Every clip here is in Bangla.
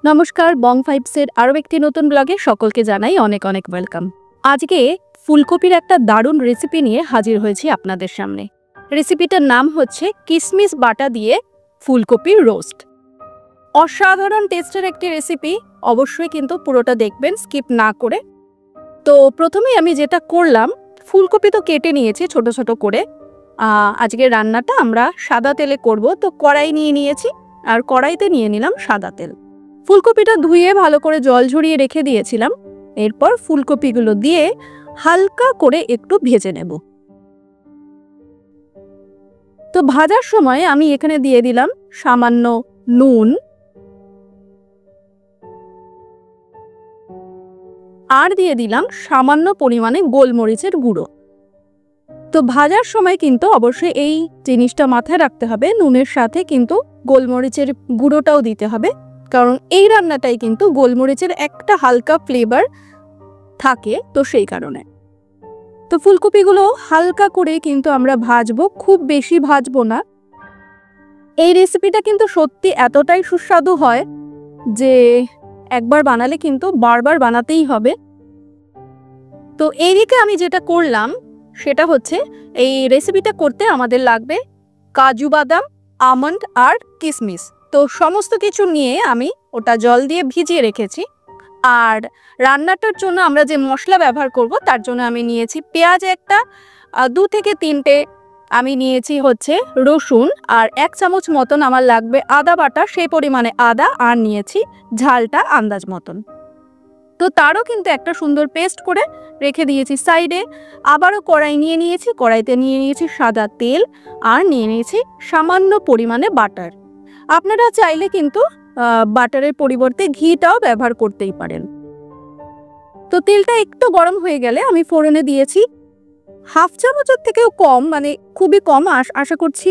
নমস্কার, বং ফাইভসের আরও একটি নতুন ব্লগে সকলকে জানাই অনেক অনেক ওয়েলকাম। আজকে ফুলকপির একটা দারুণ রেসিপি নিয়ে হাজির হয়েছি আপনাদের সামনে। রেসিপিটার নাম হচ্ছে কিশমিশ বাটা দিয়ে ফুলকপির রোস্ট। অসাধারণ টেস্টের একটি রেসিপি, অবশ্যই কিন্তু পুরোটা দেখবেন স্কিপ না করে। তো প্রথমেই আমি যেটা করলাম, ফুলকপি তো কেটে নিয়েছি ছোট ছোট করে। আজকের রান্নাটা আমরা সাদা তেলে করব, তো কড়াই নিয়ে নিয়েছি আর কড়াইতে নিয়ে নিলাম সাদা তেল। ফুলকপিটা ধুয়ে ভালো করে জল ঝরিয়ে রেখে দিয়েছিলাম। এরপর ফুলকপিগুলো দিয়ে হালকা করে একটু ভেজে নেব। তো ভাজার সময় আমি এখানে দিয়ে দিলাম সামান্য নুন আর দিয়ে দিলাম সামান্য পরিমাণে গোলমরিচের গুঁড়ো। তো ভাজার সময় কিন্তু অবশ্যই এই জিনিসটা মাথায় রাখতে হবে, নুনের সাথে কিন্তু গোলমরিচের গুঁড়োটাও দিতে হবে, কারণ এই রান্নাটাই কিন্তু গোলমরিচের একটা হালকা ফ্লেভার থাকে, তো সেই কারণে। তো ফুলকপিগুলো হালকা করে কিন্তু আমরা ভাজবো, খুব বেশি ভাজবো না। এই রেসিপিটা কিন্তু সত্যি এতটাই সুস্বাদু হয় যে একবার বানালে কিন্তু বারবার বানাতেই হবে। তো এইদিকে আমি যেটা করলাম সেটা হচ্ছে, এই রেসিপিটা করতে আমাদের লাগবে কাজু বাদাম, আমন্ড আর কিশমিশ। তো সমস্ত কিছু নিয়ে আমি ওটা জল দিয়ে ভিজিয়ে রেখেছি। আর রান্নাটার জন্য আমরা যে মশলা ব্যবহার করব তার জন্য আমি নিয়েছি পেঁয়াজ একটা, 2 থেকে 3টে আমি নিয়েছি হচ্ছে রসুন, আর 1 চামচ মতন আমার লাগবে আদা বাটা, সেই পরিমাণে আদা, আর নিয়েছি ঝালটা আন্দাজ মতন। তো তারও কিন্তু একটা সুন্দর পেস্ট করে রেখে দিয়েছি সাইডে। আবারও কড়াই নিয়ে নিয়েছি, কড়াইতে নিয়ে নিয়েছি সাদা তেল আর নিয়ে নিয়েছি সামান্য পরিমাণে বাটার। আপনারা চাইলে কিন্তু বাটারের পরিবর্তে ঘিটাও ব্যবহার করতেই পারেন। তো তেলটা একটু গরম হয়ে গেলে আমি ফোড়নে দিয়েছি 1/2 চামচের থেকেও কম, মানে খুবই কম, আশা করছি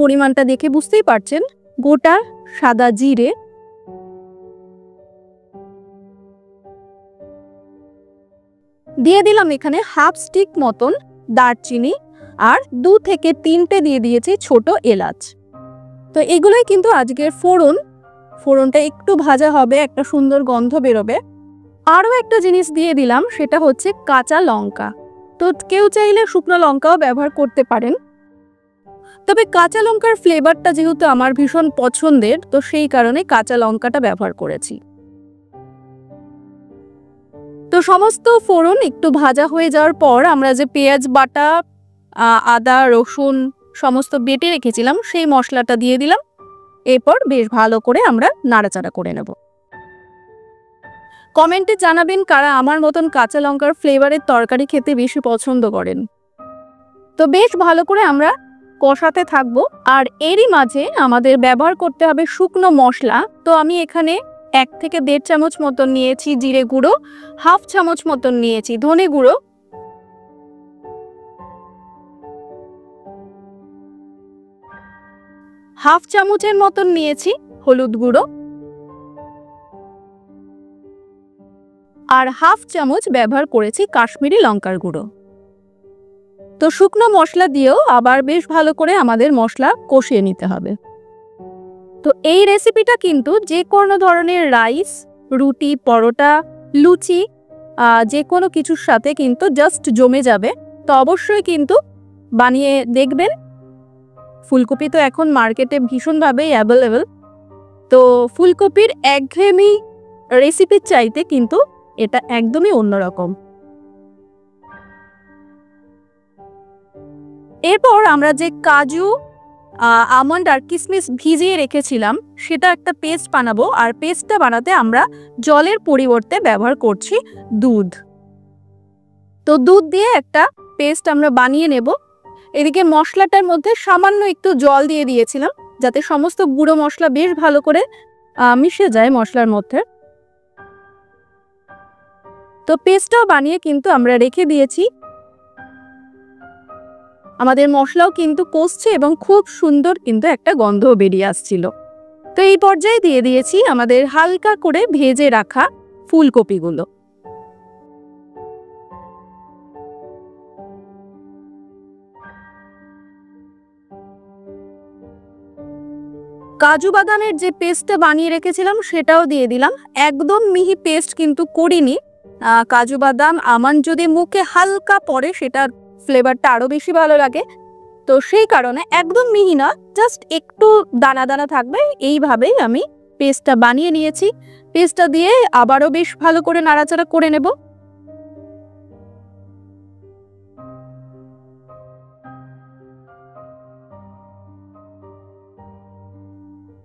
পরিমাণটা দেখে বুঝতেই পারছেন, গোটা সাদা জিরে, দিয়ে দিলাম এখানে 1/2 স্টিক মতন দারচিনি, আর 2 থেকে 3টে দিয়ে দিয়েছি ছোট এলাচ। তো এগুলোই কিন্তু আজকের ফোড়নটা একটু ভাজা হবে, একটা সুন্দর গন্ধ বেরোবে। আরও একটা জিনিস দিয়ে দিলাম, সেটা হচ্ছে কাঁচা লঙ্কা। তো কেউ চাইলে শুকনো লঙ্কাও ব্যবহার করতে পারেন, তবে কাঁচা লঙ্কার ফ্লেভারটা যেহেতু আমার ভীষণ পছন্দের, তো সেই কারণে কাঁচা লঙ্কাটা ব্যবহার করেছি। তো সমস্ত ফোড়ন একটু ভাজা হয়ে যাওয়ার পর আমরা যে পেঁয়াজ বাটা, আদা রসুন সমস্ত বেটে রেখেছিলাম সেই মশলাটা দিয়ে দিলাম। এরপর বেশ ভালো করে আমরা নাড়াচাড়া করে নেব। কমেন্টে জানাবেন কারা আমার মতন কাঁচা লঙ্কার ফ্লেভারের তরকারি খেতে বেশি পছন্দ করেন। তো বেশ ভালো করে আমরা কষাতে থাকবো, আর এরই মাঝে আমাদের ব্যবহার করতে হবে শুকনো মশলা। তো আমি এখানে 1 থেকে 1.5 চামচ মতন নিয়েছি জিরে গুঁড়ো, 1/2 চামচ মতন নিয়েছি ধনে গুঁড়ো, 1/2 চামচের মতন নিয়েছি হলুদ গুঁড়ো, আর 1/2 চামচ ব্যবহার করেছি কাশ্মীরি লঙ্কার গুঁড়ো। তো শুকনো মশলা দিয়েও আবার বেশ ভালো করে আমাদের মশলা কষিয়ে নিতে হবে। তো এই রেসিপিটা কিন্তু যে কোনো ধরনের রাইস, রুটি, পরোটা, লুচি, যে কোনো কিছুর সাথে কিন্তু জাস্ট জমে যাবে। তো অবশ্যই কিন্তু বানিয়ে দেখবেন। ফুলকপি তো এখন মার্কেটে ভীষণভাবেই অ্যাভেলেবল। তো ফুলকপির একঘেয়েমি রেসিপির চাইতে কিন্তু এটা একদমই অন্যরকম। এরপর আমরা যে কাজু, আমন্ড আর কিশমিশ ভিজিয়ে রেখেছিলাম সেটা একটা পেস্ট বানাবো, আর পেস্টটা বানাতে আমরা জলের পরিবর্তে ব্যবহার করছি দুধ। তো দুধ দিয়ে একটা পেস্ট আমরা বানিয়ে নেব। এদিকে মশলাটার মধ্যে সামান্য একটু জল দিয়ে দিয়েছিলাম, যাতে সমস্ত গুঁড়ো মশলা বেশ ভালো করে মিশে যায় মশলার মধ্যে। তো পেস্টটাও বানিয়ে কিন্তু আমরা রেখে দিয়েছি। আমাদের মশলাও কিন্তু কষছে এবং খুব সুন্দর কিন্তু একটা গন্ধ বেরিয়ে আসছিল। তো এই পর্যায়ে দিয়ে দিয়েছি আমাদের হালকা করে ভেজে রাখা ফুলকপিগুলো। কাজু বাদামের যে পেস্টটা বানিয়ে রেখেছিলাম সেটাও দিয়ে দিলাম। একদম মিহি পেস্ট কিন্তু করিনি। কাজু বাদাম আমন্ড যদি মুখে হালকা পড়ে সেটার ফ্লেভারটা আরও বেশি ভালো লাগে, তো সেই কারণে একদম মিহি না, জাস্ট একটু দানা দানা থাকবে এইভাবেই আমি পেস্টটা বানিয়ে নিয়েছি। পেস্টটা দিয়ে আবারও বেশ ভালো করে নাড়াচাড়া করে নেব।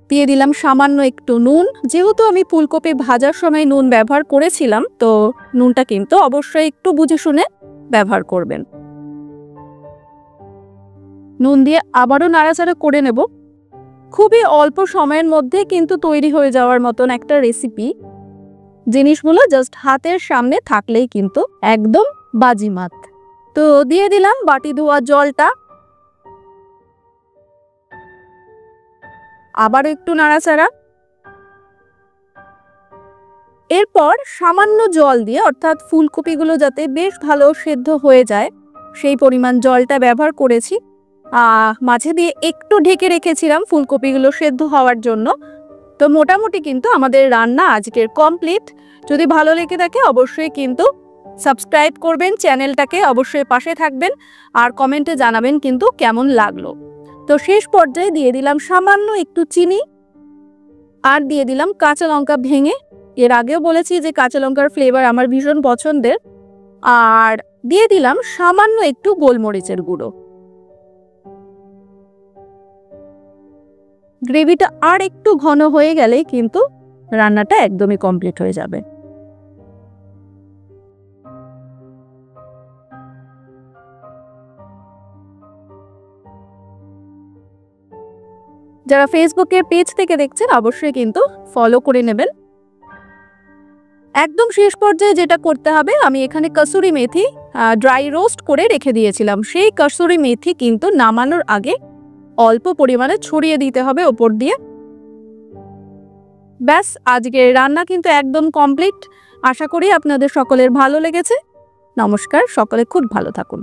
দিয়ে দিলাম সামান্য একটু নুন। যেহেতু আমি ফুলকপি ভাজার সময় নুন ব্যবহার করেছিলাম, তো নুনটা কিন্তু অবশ্যই একটু বুঝে শুনে ব্যবহার করবেন। নুন দিয়ে আবারও নাড়াচাড়া করে নেব। খুবই অল্প সময়ের মধ্যে কিন্তু তৈরি হয়ে যাওয়ার মতন একটা রেসিপি। জিনিসগুলো জাস্ট হাতের সামনে থাকলেই কিন্তু একদম বাজিমাত। তো দিয়ে দিলাম বাটি ধোয়া জলটা, আবারও একটু নাড়াচাড়া। এরপর সামান্য জল দিয়ে, অর্থাৎ ফুলকপিগুলো যাতে বেশ ভালো সেদ্ধ হয়ে যায় সেই পরিমাণ জলটা ব্যবহার করেছি। মাঝে দিয়ে একটু ঢেকে রেখেছিলাম ফুলকপিগুলো সেদ্ধ হওয়ার জন্য। তো মোটামুটি কিন্তু আমাদের রান্না আজকের কমপ্লিট। যদি ভালো লেগে থাকে অবশ্যই কিন্তু সাবস্ক্রাইব করবেন চ্যানেলটাকে, অবশ্যই পাশে থাকবেন আর কমেন্টে জানাবেন কিন্তু কেমন লাগলো। তো শেষ পর্যায়ে দিয়ে দিলাম সামান্য একটু চিনি আর দিয়ে দিলাম কাঁচা লঙ্কা ভেঙে। এর আগেও বলেছি যে কাঁচা লঙ্কার ফ্লেভার আমার ভীষণ পছন্দের। আর দিয়ে দিলাম সামান্য একটু গোলমরিচের গুঁড়ো। গ্রেভিটা আর একটু ঘন হয়ে গেলেই কিন্তু রান্নাটা একদমই কমপ্লিট হয়ে যাবে। যারা ফেসবুকের পেজ থেকে দেখছেন অবশ্যই কিন্তু ফলো করে নেবেন। একদম শেষ পর্যায়ে যেটা করতে হবে, আমি এখানে কসুরি মেথি ড্রাই রোস্ট করে রেখে দিয়েছিলাম, সেই কসুরি মেথি কিন্তু নামানোর আগে অল্প পরিমাণে ছড়িয়ে দিতে হবে ওপর দিয়ে। ব্যাস, আজকের রান্না কিন্তু একদম কমপ্লিট। আশা করি আপনাদের সকলের ভালো লেগেছে। নমস্কার, সকলে খুব ভালো থাকুন।